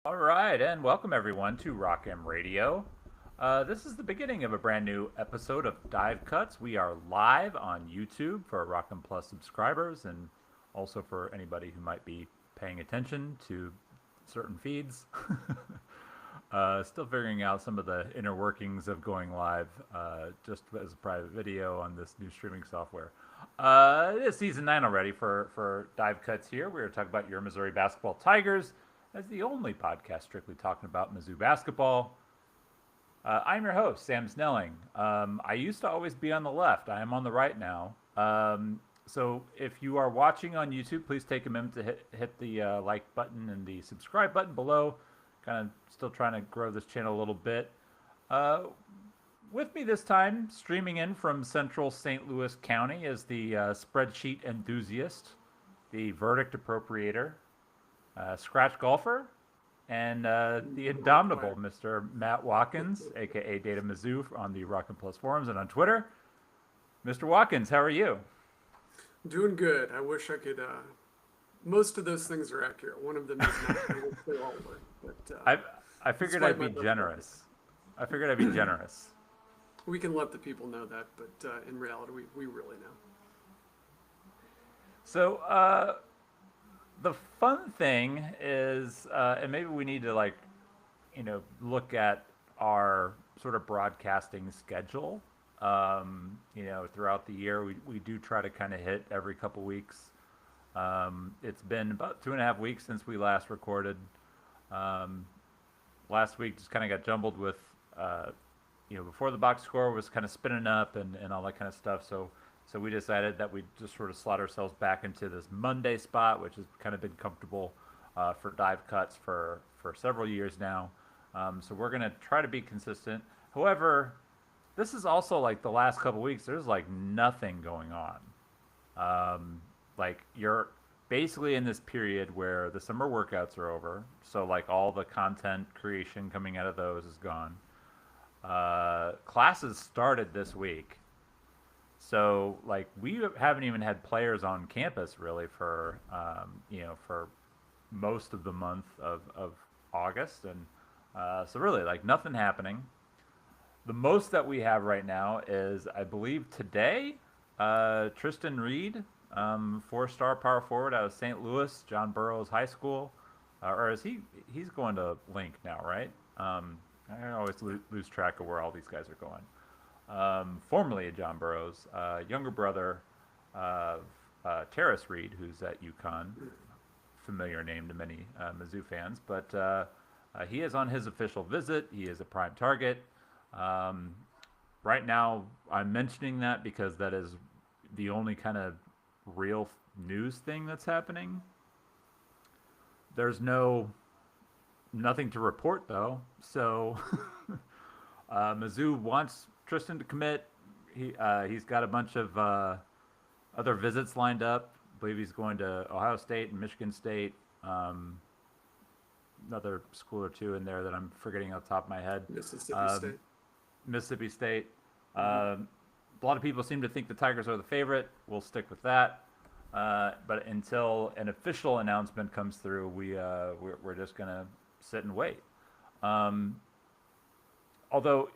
All right, and welcome everyone to Rock M Radio. This is the beginning of a brand new episode of Dive Cuts. We are live on YouTube for Rock M Plus subscribers and also for anybody who might be paying attention to certain feeds. Still figuring out some of the inner workings of going live just as a private video on this new streaming software. It is season 9 already for Dive Cuts here. We are talking about your Missouri Basketball Tigers as the only podcast strictly talking about Mizzou basketball. I'm your host, Sam Snelling. I used to always be on the left. I am on the right now. So if you are watching on YouTube, please take a minute to hit the like button and the subscribe button below. Kind of still trying to grow this channel a little bit. With me this time, streaming in from central St. Louis County, is the spreadsheet enthusiast, the verdict appropriator, scratch golfer, and the indomitable Mr. Matt Watkins, aka Data Mizzou, on the Rock and Plus forums and on Twitter. Mr. Watkins, how are you? Doing good. I wish I could. Most of those things are accurate. One of them is not. I won't say all of it, but I figured I'd be generous. I figured I'd be generous. we can let the people know that, but in reality, we really know. So the fun thing is, and maybe we need to look at our sort of broadcasting schedule. Throughout the year, we do try to kind of hit every couple weeks. It's been about 2.5 weeks since we last recorded. Last week just kind of got jumbled with, before the box score was kind of spinning up and all that kind of stuff. So we decided that we'd just sort of slot ourselves back into this Monday spot, which has kind of been comfortable for dive cuts for several years now. So we're going to try to be consistent. However, this is also like the last couple weeks, there's like nothing going on. You're basically in this period where the summer workouts are over. So like all the content creation coming out of those is gone. Classes started this week. So like we haven't even had players on campus really for for most of the month of August, and so really like nothing happening. The most that we have right now is, I believe today, Tristan Reed, 4-star power forward out of St. Louis, John Burroughs High School, or is he's going to Link now, right? I always lose track of where all these guys are going. Formerly of John Burroughs, younger brother of Terrace Reed, who's at UConn, familiar name to many Mizzou fans, but he is on his official visit. He is a prime target. Right now, I'm mentioning that because that is the only kind of real news thing that's happening. There's nothing to report though, so Mizzou wants Tristan to commit. He's got a bunch of other visits lined up. I believe he's going to Ohio State and Michigan State. Another school or two in there that I'm forgetting off the top of my head. Mississippi State. Mississippi State. A lot of people seem to think the Tigers are the favorite. We'll stick with that. But until an official announcement comes through, we're just gonna sit and wait. Although,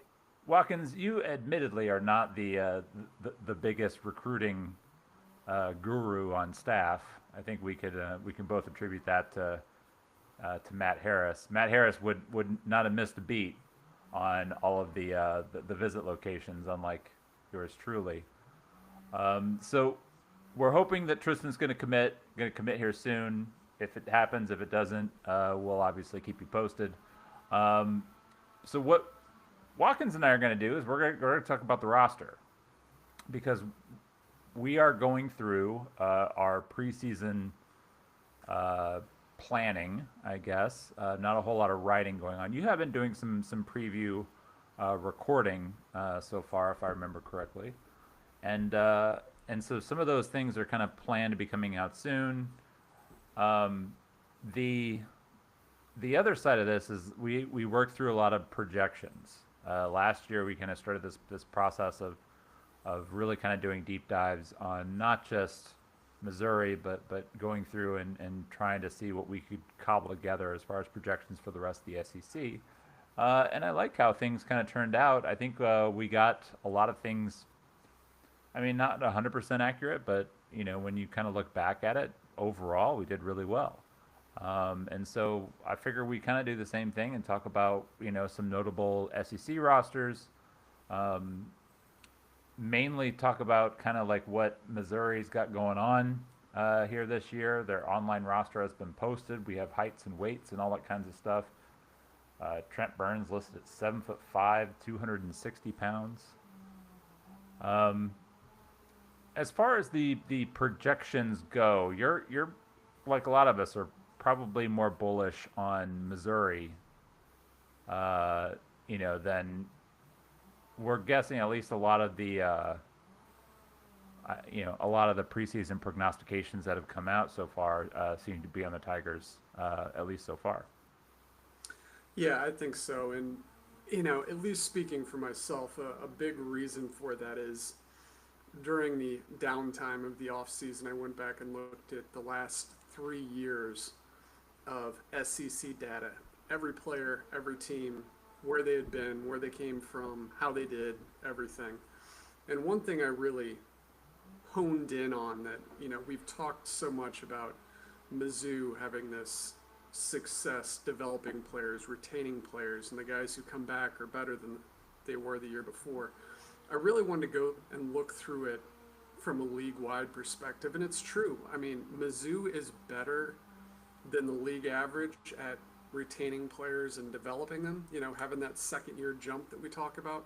Watkins, you admittedly are not the biggest recruiting guru on staff. I think we can both attribute that to Matt Harris. Matt Harris would not have missed a beat on all of the visit locations, unlike yours truly. So we're hoping that Tristan's going to commit here soon. If it happens, if it doesn't, we'll obviously keep you posted. So what Watkins and I are going to do is we're going to talk about the roster, because we are going through our preseason planning, I guess. Not a whole lot of writing going on. You have been doing some preview recording so far, if I remember correctly, and so some of those things are kind of planned to be coming out soon. The other side of this is we worked through a lot of projections. Last year we kind of started this process of really kind of doing deep dives on not just Missouri, but going through and trying to see what we could cobble together as far as projections for the rest of the SEC. And I like how things kind of turned out. I think we got a lot of things. I mean, not 100% accurate, but when you kind of look back at it, overall, we did really well. And so I figure we kind of do the same thing and talk about some notable SEC rosters. Um, Mainly talk about kind of like what Missouri's got going on here this year. Their online roster has been posted. We have heights and weights and all that kinds of stuff. Trent Burns listed at 7'5", 260 pounds. Um, as far as the projections go, you're like a lot of us are probably more bullish on Missouri, uh, than we're guessing. At least a lot of a lot of the preseason prognostications that have come out so far seem to be on the Tigers, at least so far. Yeah, I think so. And, at least speaking for myself, a big reason for that is during the downtime of the off season, I went back and looked at the last 3 years of SEC data. Every player, every team, where they had been, where they came from, how they did, everything. And one thing I really honed in on that, we've talked so much about Mizzou having this success developing players, retaining players, and the guys who come back are better than they were the year before. I really wanted to go and look through it from a league-wide perspective, and it's true. I mean, Mizzou is better than the league average at retaining players and developing them, having that second year jump that we talk about,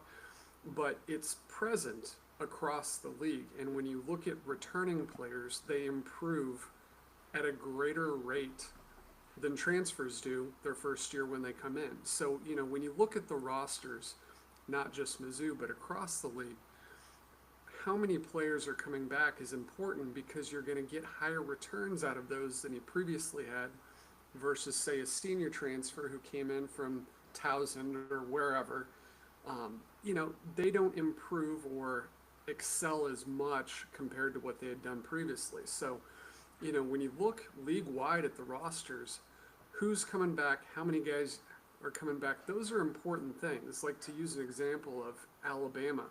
but it's present across the league. And when you look at returning players, they improve at a greater rate than transfers do their first year when they come in. So, when you look at the rosters, not just Mizzou, but across the league, how many players are coming back is important because you're going to get higher returns out of those than you previously had versus, say, a senior transfer who came in from Towson or wherever. They don't improve or excel as much compared to what they had done previously. So, when you look league-wide at the rosters, who's coming back, how many guys are coming back, those are important things. Like, to use an example of Alabama,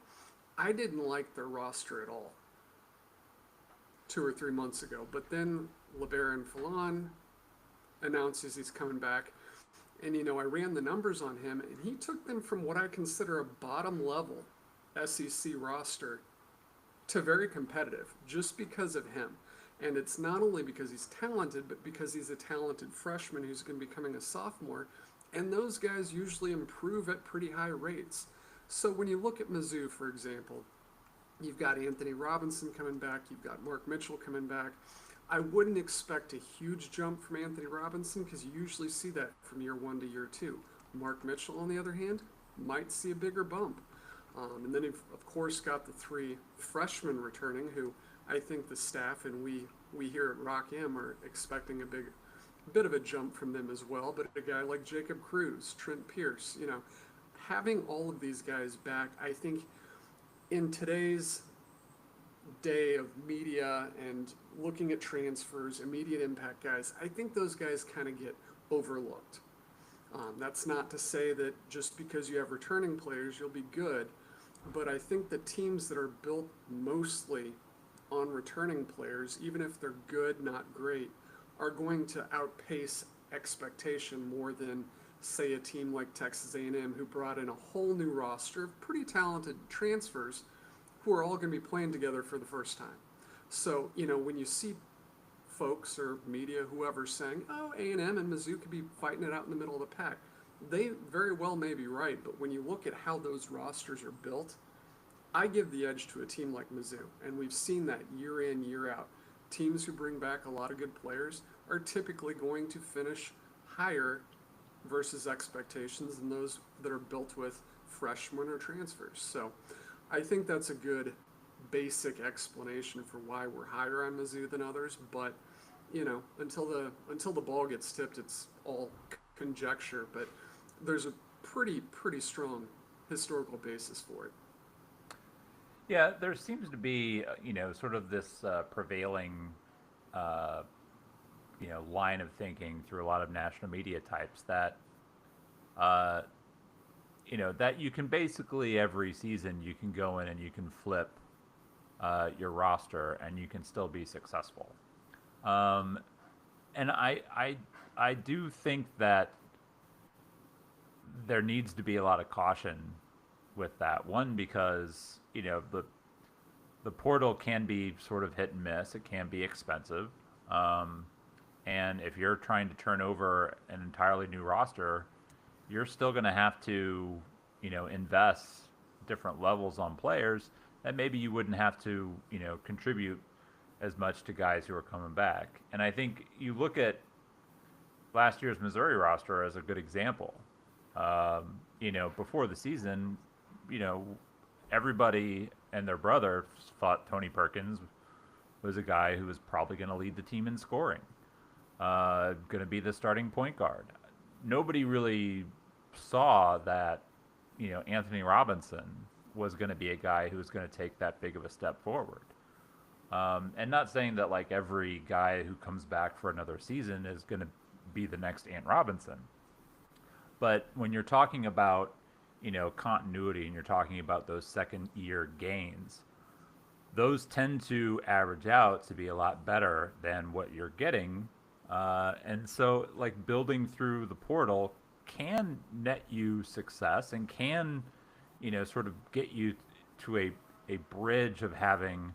I didn't like their roster at all 2 or 3 months ago. But then LeBaron Fallon announces he's coming back. And, I ran the numbers on him, and he took them from what I consider a bottom level SEC roster to very competitive just because of him. And it's not only because he's talented, but because he's a talented freshman who's going to be becoming a sophomore. And those guys usually improve at pretty high rates. So when you look at Mizzou, for example, you've got Anthony Robinson coming back, you've got Mark Mitchell coming back. I wouldn't expect a huge jump from Anthony Robinson because you usually see that from year 1 to year 2. Mark Mitchell, on the other hand, might see a bigger bump. And then you've, of course, got the 3 freshmen returning who I think the staff and we here at Rock M are expecting a bit of a jump from them as well. But a guy like Jacob Cruz, Trent Pierce, having all of these guys back, I think in today's day of media and looking at transfers, immediate impact guys, I think those guys kind of get overlooked. That's not to say that just because you have returning players, you'll be good. But I think the teams that are built mostly on returning players, even if they're good, not great, are going to outpace expectation more than, say, a team like Texas A&M who brought in a whole new roster of pretty talented transfers who are all going to be playing together for the first time. So, when you see folks or media, whoever saying, oh, A&M and Mizzou could be fighting it out in the middle of the pack, they very well may be right, but when you look at how those rosters are built, I give the edge to a team like Mizzou, and we've seen that year in, year out. Teams who bring back a lot of good players are typically going to finish higher versus expectations than those that are built with freshmen or transfers. So I think that's a good basic explanation for why we're higher on Mizzou than others, but until the ball gets tipped, it's all conjecture, but there's a pretty strong historical basis for it. Yeah, there seems to be, sort of this prevailing uh, line of thinking through a lot of national media types that uh, that you can basically every season you can go in and you can flip your roster and you can still be successful. Um, and I do think that there needs to be a lot of caution with that. One, because the portal can be sort of hit and miss. It can be expensive, um, and if you're trying to turn over an entirely new roster, you're still going to have to invest different levels on players that maybe you wouldn't have to contribute as much to guys who are coming back. And I think you look at last year's Missouri roster as a good example. Before the season, you know, everybody and their brother thought Tony Perkins was a guy who was probably going to lead the team in scoring, going to be the starting point guard. Nobody really saw that, Anthony Robinson was going to be a guy who was going to take that big of a step forward. And not saying that like every guy who comes back for another season is going to be the next Ant Robinson. But when you're talking about, continuity and you're talking about those second year gains, those tend to average out to be a lot better than what you're getting. And so, like, building through the portal can net you success and can, sort of get you to a bridge of having,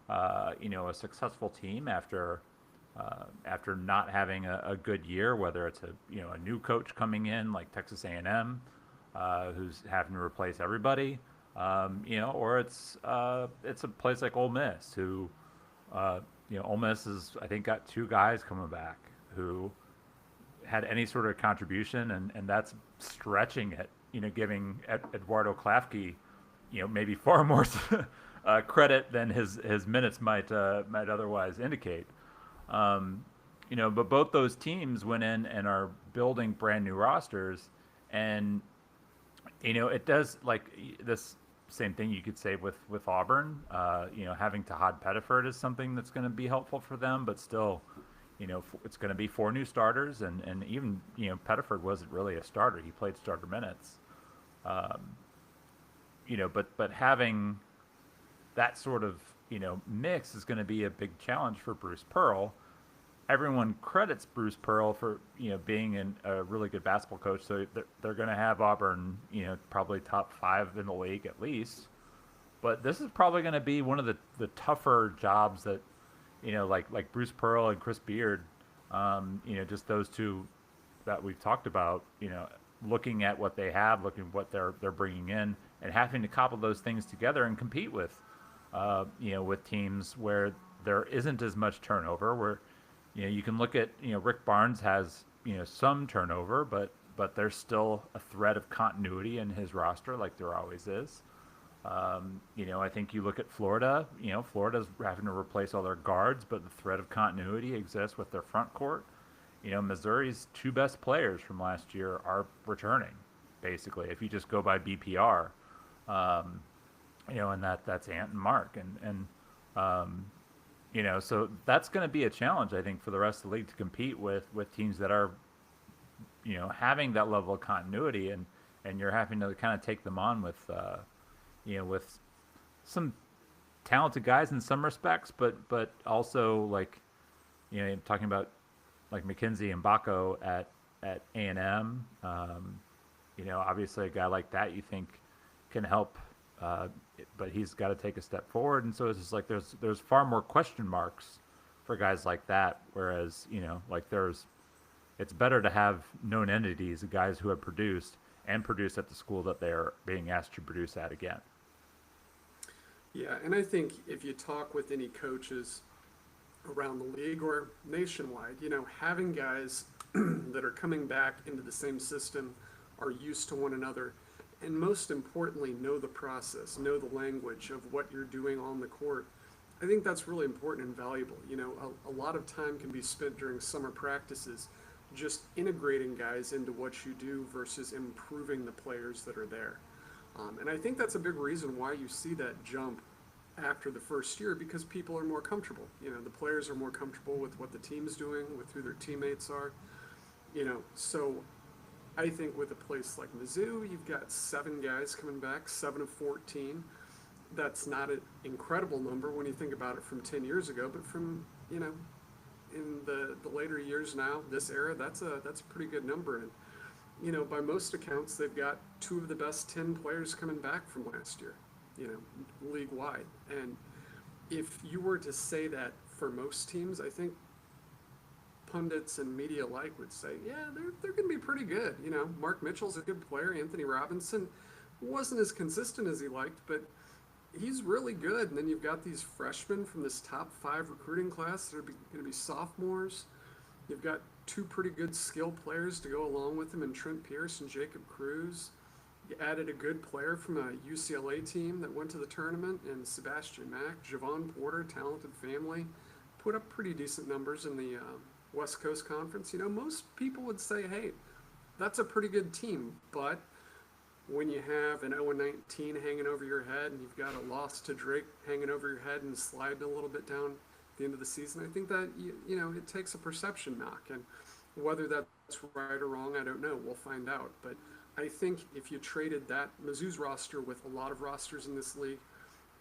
a successful team after not having a good year, whether it's a new coach coming in like Texas A&M, who's having to replace everybody, or it's a place like Ole Miss who, Ole Miss has I think got two guys coming back who had any sort of contribution, and that's stretching it, giving Eduardo Klafke, maybe far more credit than his minutes might otherwise indicate. But both those teams went in and are building brand new rosters, and it does like this same thing you could say with Auburn. Having Tahad Pettiford is something that's going to be helpful for them, but still, it's going to be four new starters, and even Pettiford wasn't really a starter; he played starter minutes. But having that sort of mix is going to be a big challenge for Bruce Pearl. Everyone credits Bruce Pearl for being a really good basketball coach, so they're going to have Auburn probably top 5 in the league at least. But this is probably going to be one of the tougher jobs that like Bruce Pearl and Chris Beard, just those two that we've talked about, looking at what they have, looking at what they're bringing in, and having to couple those things together and compete with with teams where there isn't as much turnover, where you can look at Rick Barnes has some turnover, but there's still a thread of continuity in his roster, like there always is. I think you look at Florida. Florida's having to replace all their guards, but the thread of continuity exists with their front court. Missouri's 2 best players from last year are returning, basically. If you just go by BPR, and that's Ant and Mark, so that's going to be a challenge, I think, for the rest of the league to compete with teams that are, having that level of continuity, and you're having to kind of take them on with, with some talented guys in some respects, but also like, talking about like McKenzie and Baco at A&M, obviously a guy like that you think can help. But he's got to take a step forward, and so it's just like there's far more question marks for guys like that. Whereas it's better to have known entities, guys who have produced at the school that they're being asked to produce at again. Yeah, and I think if you talk with any coaches around the league or nationwide, having guys that are coming back into the same system, are used to one another, and most importantly, know the process, know the language of what you're doing on the court. I think that's really important and valuable. A lot of time can be spent during summer practices just integrating guys into what you do versus improving the players that are there. And I think that's a big reason why you see that jump after the first year because people are more comfortable. The players are more comfortable with what the team's doing, with who their teammates are. So I think with a place like Mizzou, you've got 7 guys coming back, 7 of 14. That's not an incredible number when you think about it from 10 years ago, but from, in the later years now, this era, that's a pretty good number. And, by most accounts, they've got 2 of the best 10 players coming back from last year, league wide. And if you were to say that for most teams, I think pundits and media alike would say, yeah, they're going to be pretty good. Mark Mitchell's a good player. Anthony Robinson wasn't as consistent as he liked, but he's really good. And then you've got these freshmen from this top 5 recruiting class that are going to be sophomores. You've got 2 pretty good skill players to go along with him in Trent Pierce and Jacob Cruz. You added a good player from a UCLA team that went to the tournament, and Sebastian Mack, Javon Porter, talented family, put up pretty decent numbers in the West Coast Conference. Most people would say, hey, that's a pretty good team. But when you have an 0-19 hanging over your head and you've got a loss to Drake hanging over your head and sliding a little bit down at the end of the season, I think that, it takes a perception knock. And whether that's right or wrong, I don't know. We'll find out. But I think if you traded that Mizzou's roster with a lot of rosters in this league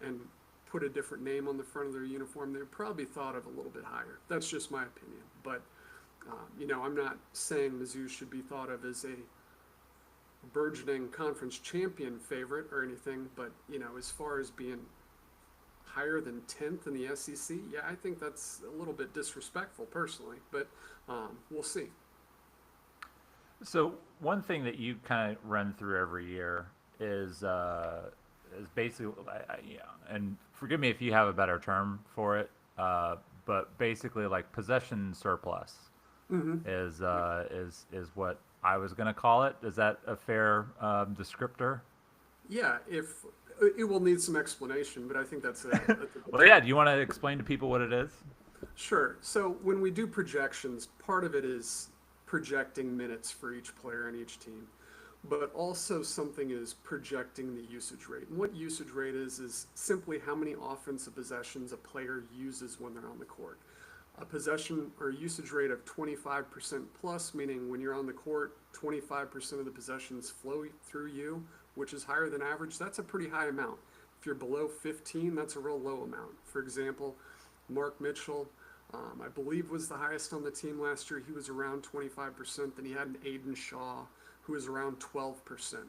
and put a different name on the front of their uniform, they'd probably thought of a little bit higher. That's just my opinion. But, I'm not saying Mizzou should be thought of as a burgeoning conference champion favorite or anything. But, as far as being higher than 10th in the SEC, yeah, I think that's a little bit disrespectful personally. But we'll see. So one thing that you kind of run through every year is basically, and forgive me if you have a better term for it, but basically like possession surplus is what I was going to call it. Is that a fair descriptor? Yeah, if it will need some explanation, but I think that's a well, yeah. Do you want to explain to people what it is? Sure. So when we do projections, part of it is projecting minutes for each player on each team, but also something is projecting the usage rate. And what usage rate is simply how many offensive possessions a player uses when they're on the court. A possession or usage rate of 25% plus, meaning when you're on the court, 25% of the possessions flow through you, which is higher than average. That's a pretty high amount. If you're below 15, that's a real low amount. For example, Mark Mitchell, I believe was the highest on the team last year. He was around 25%. Then he had an Aiden Shaw who was around 12%.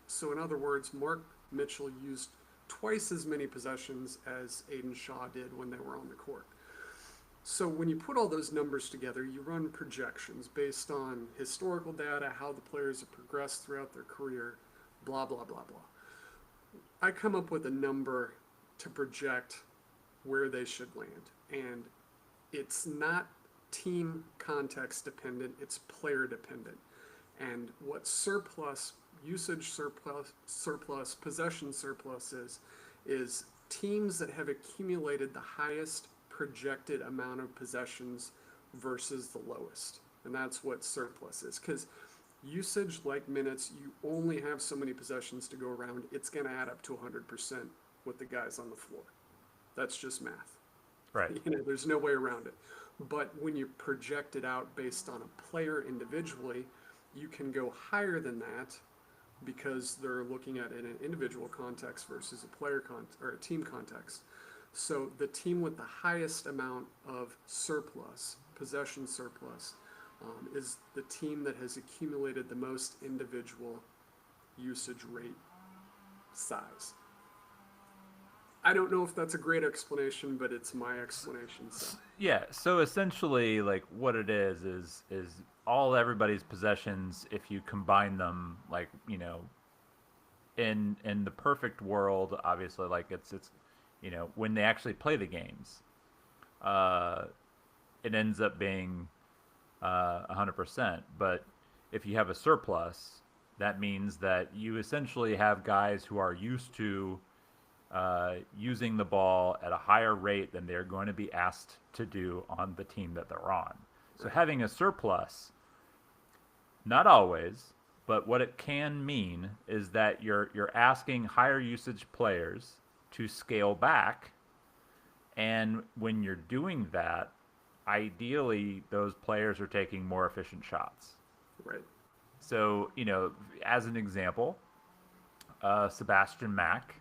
So in other words, Mark Mitchell used twice as many possessions as Aiden Shaw did when they were on the court. So when you put all those numbers together, you run projections based on historical data, how the players have progressed throughout their career, blah, blah, blah, blah. I come up with a number to project where they should land. And it's not team context dependent, it's player dependent. And what surplus, usage surplus, possession surplus is teams that have accumulated the highest projected amount of possessions versus the lowest. And that's what surplus is. Because usage, like minutes, you only have so many possessions to go around. It's going to add up to 100% with the guys on the floor. That's just math. Right. There's no way around it. But when you project it out based on a player individually, you can go higher than that because they're looking at it in an individual context versus a player or a team context. So the team with the highest amount of surplus, possession surplus, is the team that has accumulated the most individual usage rate size. I don't know if that's a great explanation, but it's my explanation. So. Yeah. So essentially, like what it is all everybody's possessions. If you combine them, like in the perfect world, obviously, like it's when they actually play the games, it ends up being 100%. But if you have a surplus, that means that you essentially have guys who are used to using the ball at a higher rate than they're going to be asked to do on the team that they're on. So having a surplus, not always, but what it can mean is that you're asking higher usage players to scale back And when you're doing that, ideally those players are taking more efficient shots. Right. So, as an example, Sebastian Mack.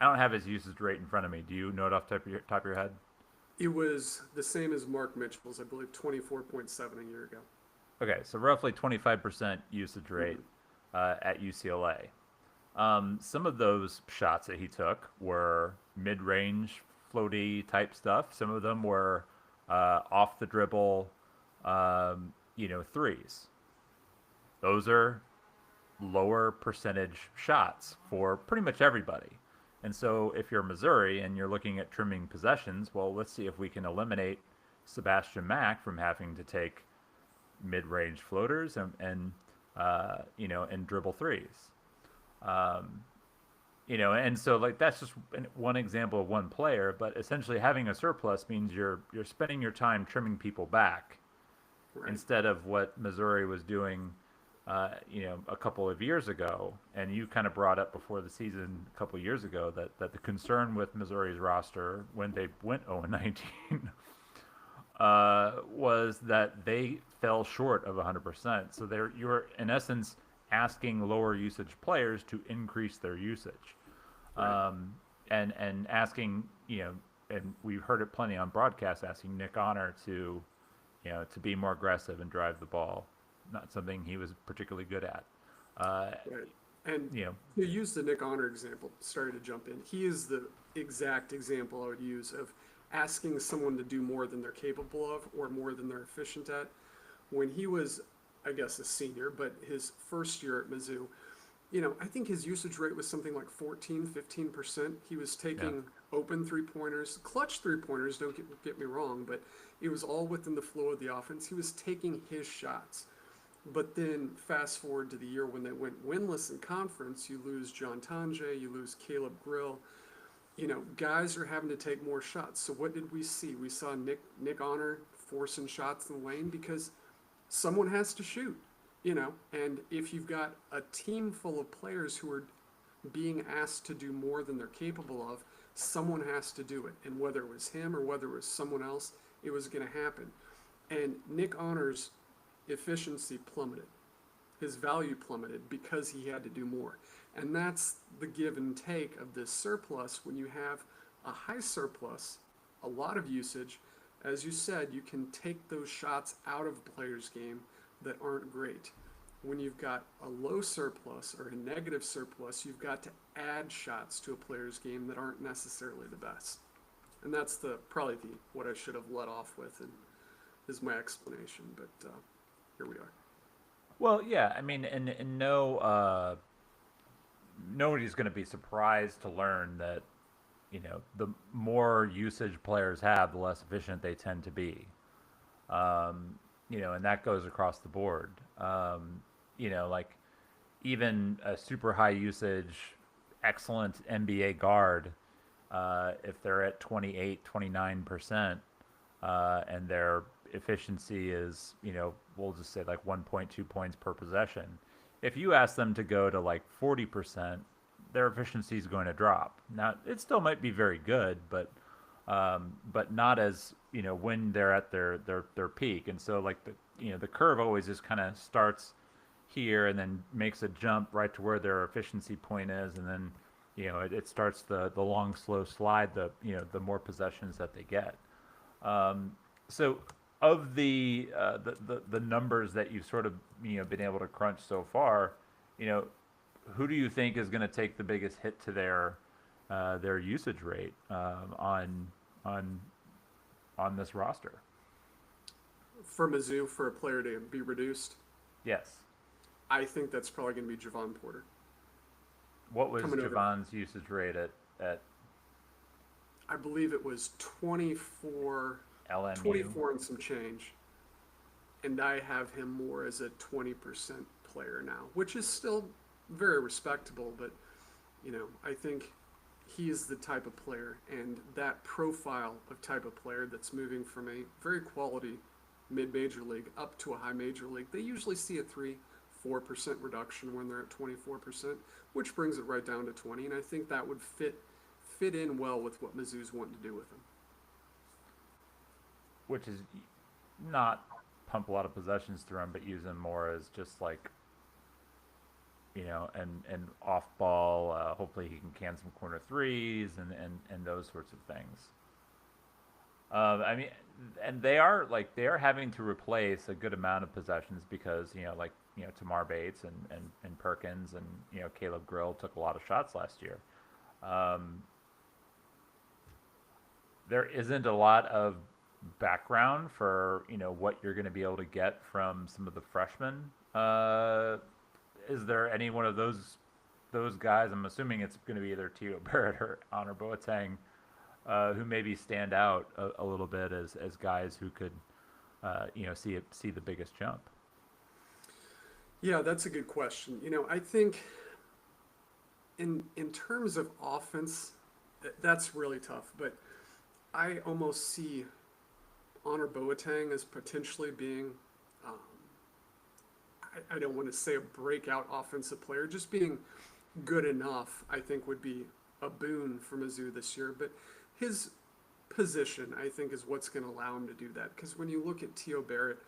I don't have his usage rate in front of me. Do you know it off the top of your head? It was the same as Mark Mitchell's, I believe, 24.7 a year ago. Okay, so roughly 25% usage rate Mm-hmm. at UCLA. Some of those shots that he took were mid-range, floaty type stuff. Some of them were off the dribble, threes. Those are lower percentage shots for pretty much everybody. And so if you're Missouri and you're looking at trimming possessions, well, let's see if we can eliminate Sebastian Mack from having to take mid-range floaters and dribble threes. Um, and so like that's just one example of one player, but essentially having a surplus means you're spending your time trimming people back Right. instead of what Missouri was doing, a couple of years ago. And you kind of brought up before the season a couple of years ago that the concern with Missouri's roster when they went 0-19 was that they fell short of 100%. So you're in essence asking lower usage players to increase their usage, Right. and asking and we've heard it plenty on broadcast, asking Nick Honor to be more aggressive and drive the ball. Not something he was particularly good at. Uh, Right. And you know, to use the Nick Honor example, sorry to jump in, he is the exact example I would use of asking someone to do more than they're capable of or more than they're efficient at. When he was, I guess, a senior, but his first year at Mizzou, I think his usage rate was something like 14, 15%. He was yeah, taking open three pointers, clutch three pointers, don't get me wrong, but it was all within the flow of the offense. He was taking his shots. But then fast forward to the year when they went winless in conference, you lose John Tonje, you lose Caleb Grill. Guys are having to take more shots. So what did we see? We saw Nick Honor forcing shots in the lane because someone has to shoot. And if you've got a team full of players who are being asked to do more than they're capable of, someone has to do it. And whether it was him or whether it was someone else, it was going to happen. And Nick Honor's efficiency plummeted. His value plummeted because he had to do more. And that's the give and take of this surplus. When you have a high surplus, a lot of usage, as you said, you can take those shots out of a player's game that aren't great. When you've got a low surplus or a negative surplus, you've got to add shots to a player's game that aren't necessarily the best. And that's probably what I should have led off with, and is my explanation. But here we are. well, yeah. I mean, and no, nobody's going to be surprised to learn that the more usage players have, the less efficient they tend to be. And that goes across the board. Like even a super high usage, excellent NBA guard, if they're at 28, 29%, and their efficiency is, we'll just say like 1.2 points per possession. If you ask them to go to like 40%, their efficiency is going to drop. Now, it still might be very good, but not as when they're at their peak. And so like the curve always just kind of starts here and then makes a jump right to where their efficiency point is, and then it starts the long slow slide the more possessions that they get. So of the numbers that you've sort of been able to crunch so far, who do you think is going to take the biggest hit to their usage rate on on this roster? For Mizzou, for a player to be reduced, Yes. I think that's probably going to be Javon Porter What was coming over. Javon's usage rate at I believe it was 24, LMU? 24 and some change. And I have him more as a 20% player now, which is still very respectable. But, I think he is the type of player and that profile of type of player that's moving from a very quality mid-major league up to a high major league. They usually see a 3-4% reduction when they're at 24%, which brings it right down to 20. And I think that would fit in well with what Mizzou's wanting to do with him. which is not pump a lot of possessions through him, but use him more as just like and off ball. Hopefully, he can some corner threes and those sorts of things. I mean, and they are having to replace a good amount of possessions because Tamar Bates and Perkins and Caleb Grill took a lot of shots last year. Um, there isn't a lot of background for what you're going to be able to get from some of the freshmen. Is there any one of those guys? I'm assuming it's going to be either Tio Barrett or Honor Boateng, who maybe stand out a little bit as guys who could see the biggest jump. Yeah, that's a good question. I think in terms of offense, that's really tough. But I almost see Honor Boateng as potentially being, um, I don't want to say a breakout offensive player, just being good enough, I think would be a boon for Mizzou this year. But his position, I think, is what's going to allow him to do that. Because when you look at Tio Barrett,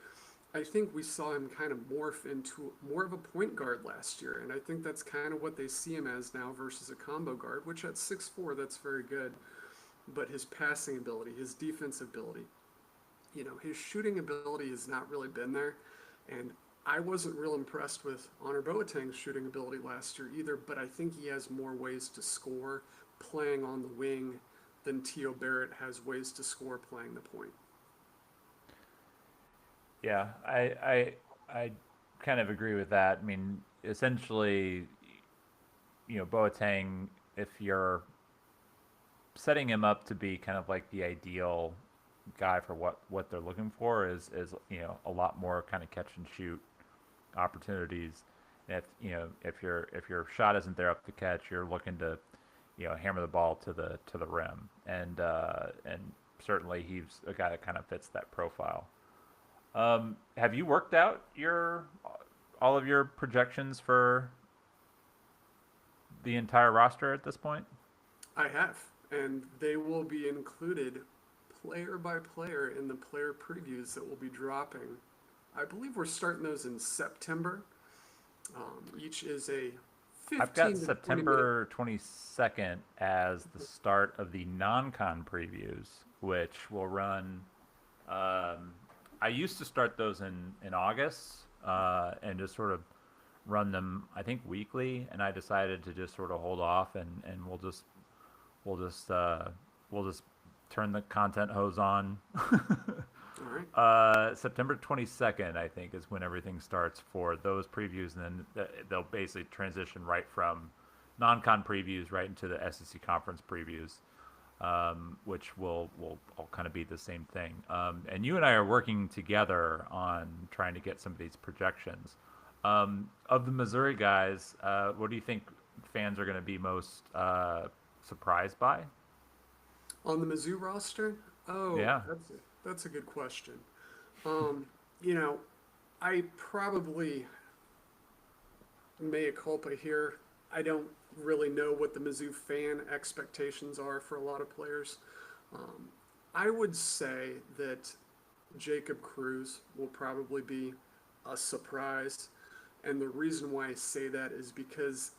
I think we saw him kind of morph into more of a point guard last year. And I think that's kind of what they see him as now versus a combo guard, which at 6'4", that's very good. But his passing ability, his defensive ability, his shooting ability has not really been there. And I wasn't real impressed with Honor Boateng's shooting ability last year either, but I think he has more ways to score playing on the wing than Tio Barrett has ways to score playing the point. Yeah, I kind of agree with that. I mean, essentially, Boateng, if you're setting him up to be kind of like the ideal guy for what they're looking for is a lot more kind of catch and shoot opportunities. And if your shot isn't there up the catch, you're looking to hammer the ball to the rim, and certainly he's a guy that kind of fits that profile. Have you worked out your all of your projections for the entire roster at this point? I have, and they will be included player by player in the player previews that will be dropping. I believe we're starting those in September. Each is a 15 I've got to 20 minute. September 22nd as the start of the non-con previews, which will run. I used to start those in August and just sort of run them, I think, weekly, and I decided to just sort of hold off and we'll just we'll just turn the content hose on. All right. September 22nd, I think, is when everything starts for those previews, and then they'll basically transition right from non-con previews right into the SEC conference previews, which will all kind of be the same thing. And you and I are working together on trying to get some of these projections. Of the Missouri guys, what do you think fans are going to be most surprised by? On the Mizzou roster? Oh, Yeah. that's a good question. Um, you know, I probably mea culpa here. I don't really know what the Mizzou fan expectations are for a lot of players. Um, I would say that Jacob Cruz will probably be a surprise. And the reason why I say that is because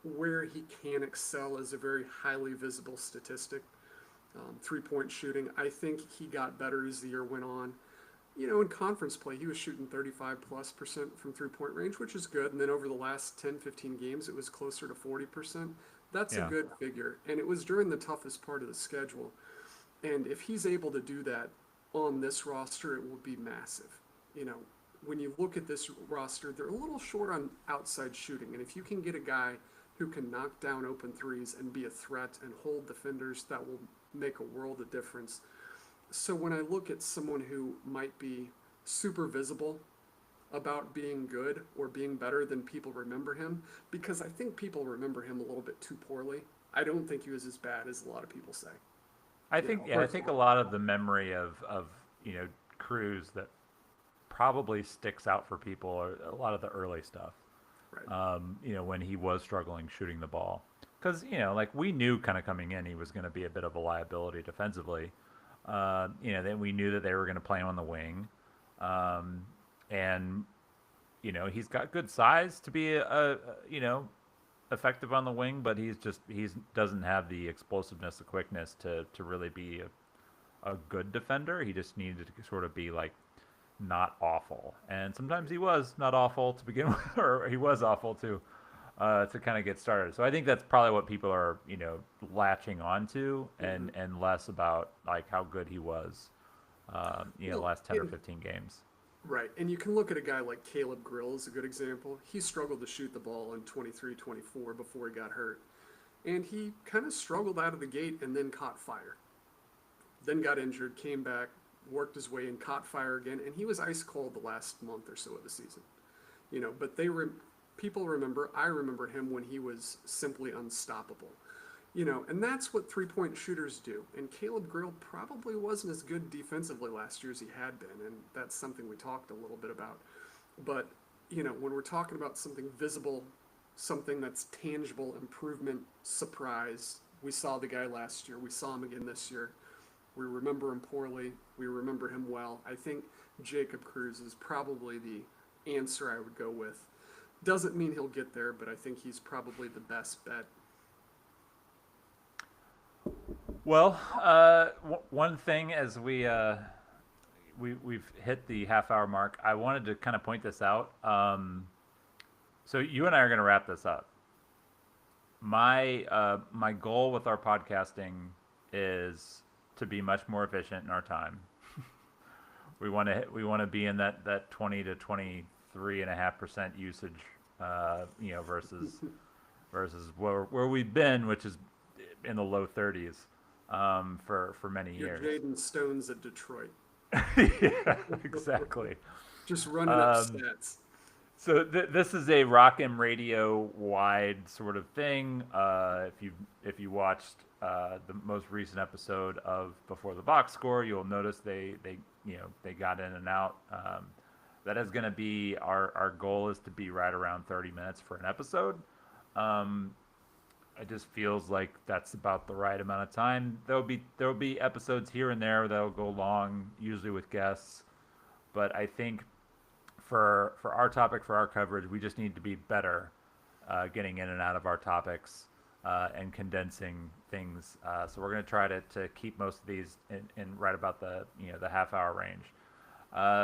where he can excel is a very highly visible statistic. 3-point shooting, I think he got better as the year went on. You know, in conference play, he was shooting 35+% from 3-point range, which is good. And then over the last 10, 15 games, it was closer to 40%. That's a Yeah. good figure. And it was during the toughest part of the schedule. And if he's able to do that on this roster, it will be massive. You know, when you look at this roster, they're a little short on outside shooting. And if you can get a guy who can knock down open threes and be a threat and hold defenders, that will make a world of difference. So when I look at someone who might be super visible about being good or being better than people remember him, because I think people remember him a little bit too poorly. I don't think he was as bad as a lot of people say. I You know, think yeah, I think a personally. lot of the memory of Cruz that probably sticks out for people are a lot of the early stuff. Right. When he was struggling shooting the ball, because like we knew kind of coming in he was going to be a bit of a liability defensively, Then we knew that they were going to play him on the wing, um, and he's got good size to be effective on the wing, but he's doesn't have the explosiveness, the quickness to really be a good defender. He just needed to sort of be like not awful, and sometimes he was not awful to begin with, or he was awful to kind of get started. So I think that's probably what people are latching onto, and less about like how good he was, the Well, last 10 or 15 games. right. And you can look at a guy like Caleb Grill as a good example. He struggled to shoot the ball in 23, 24 before he got hurt. And he kind of struggled out of the gate and then caught fire. Then got injured, came back, worked his way and caught fire again. And he was ice cold the last month or so of the season. But people remember, I remember him when he was simply unstoppable. And that's what 3-point shooters do. And Caleb Grill probably wasn't as good defensively last year as he had been, and that's something we talked a little bit about. But, when we're talking about something visible, something that's tangible, improvement, surprise, we saw the guy last year, we saw him again this year. We remember him poorly, we remember him well. I think Jacob Cruz is probably the answer I would go with. Doesn't mean he'll get there, but I think he's probably the best bet. Well, one thing as we've hit the half-hour mark, I wanted to kind of point this out. So you and I are going to wrap this up. My goal with our podcasting is to be much more efficient in our time. we want to be in that 20 to 23.5% usage, versus where we've been, which is in the low 30s, for many years. You're Jaden Stones at Detroit. Yeah, exactly. Just running up stats. So this is a Rock M Radio wide sort of thing. If you watched the most recent episode of Before the Box Score, you'll notice they got in and out. That is going to be our goal is to be right around 30 minutes for an episode. It just feels like that's about the right amount of time. There'll be episodes here and there that'll go long, usually with guests. But I think for our topic, for our coverage, we just need to be better getting in and out of our topics and condensing things. So we're going to try to keep most of these in right about the half-hour range.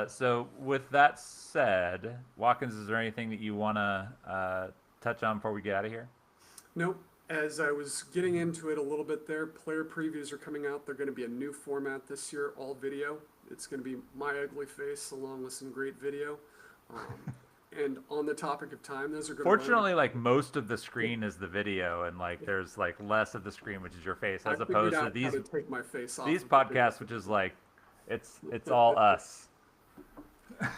So with that said, Watkins, is there anything that you want to touch on before we get out of here? Nope. As I was getting into it a little bit there, player previews are coming out. They're going to be a new format this year, all video. It's going to be my ugly face along with some great video. And on the topic of time, those are going Fortunately, like most of the screen is the video, and like there's like less of the screen, which is your face, as opposed to these take my face off these podcasts, which is like it's all us.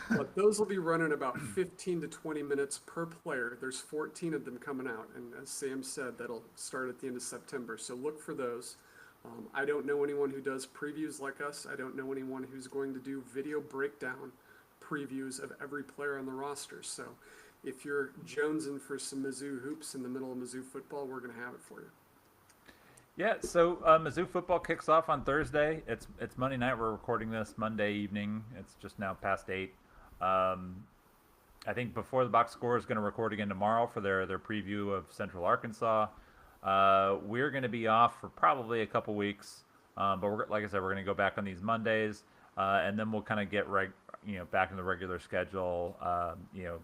But those will be running about 15 to 20 minutes per player. There's 14 of them coming out, and as Sam said, that'll start at the end of September. So look for those. I don't know anyone who does previews like us. I don't know anyone who's going to do video breakdown previews of every player on the roster. So if you're jonesing for some Mizzou hoops in the middle of Mizzou football, we're going to have it for you. Yeah, so Mizzou football kicks off on Thursday. It's Monday night. We're recording this Monday evening. It's just now past 8. I think Before the Box Score is going to record again tomorrow for their preview of Central Arkansas. We're going to be off for probably a couple weeks, but like I said, we're going to go back on these Mondays, and then we'll kind of get back in the regular schedule.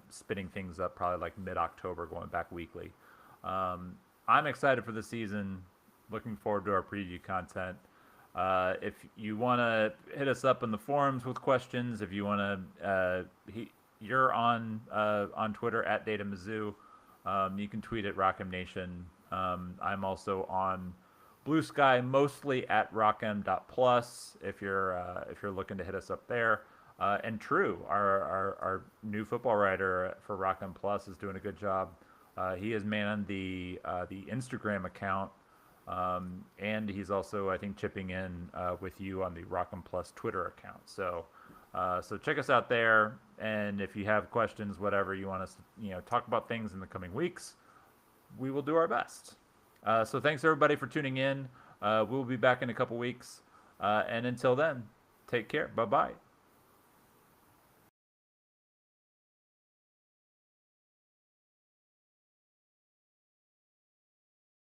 Spinning things up probably like mid-October, going back weekly. I'm excited for the season. Looking forward to our preview content. If you want to hit us up in the forums with questions, if you want to, you're on Twitter at DataMizzou. You can tweet at RockMNation. I'm also on Blue Sky, mostly at rockm.plus. If you're looking to hit us up there. And True, our new football writer for Rock'em Plus, is doing a good job. He has manned the Instagram account. And he's also, I think, chipping in with you on the Rock'em Plus Twitter account. So check us out there. And if you have questions, whatever you want us to, talk about things in the coming weeks, we will do our best. So thanks everybody for tuning in. We'll be back in a couple weeks. And until then, take care. Bye bye.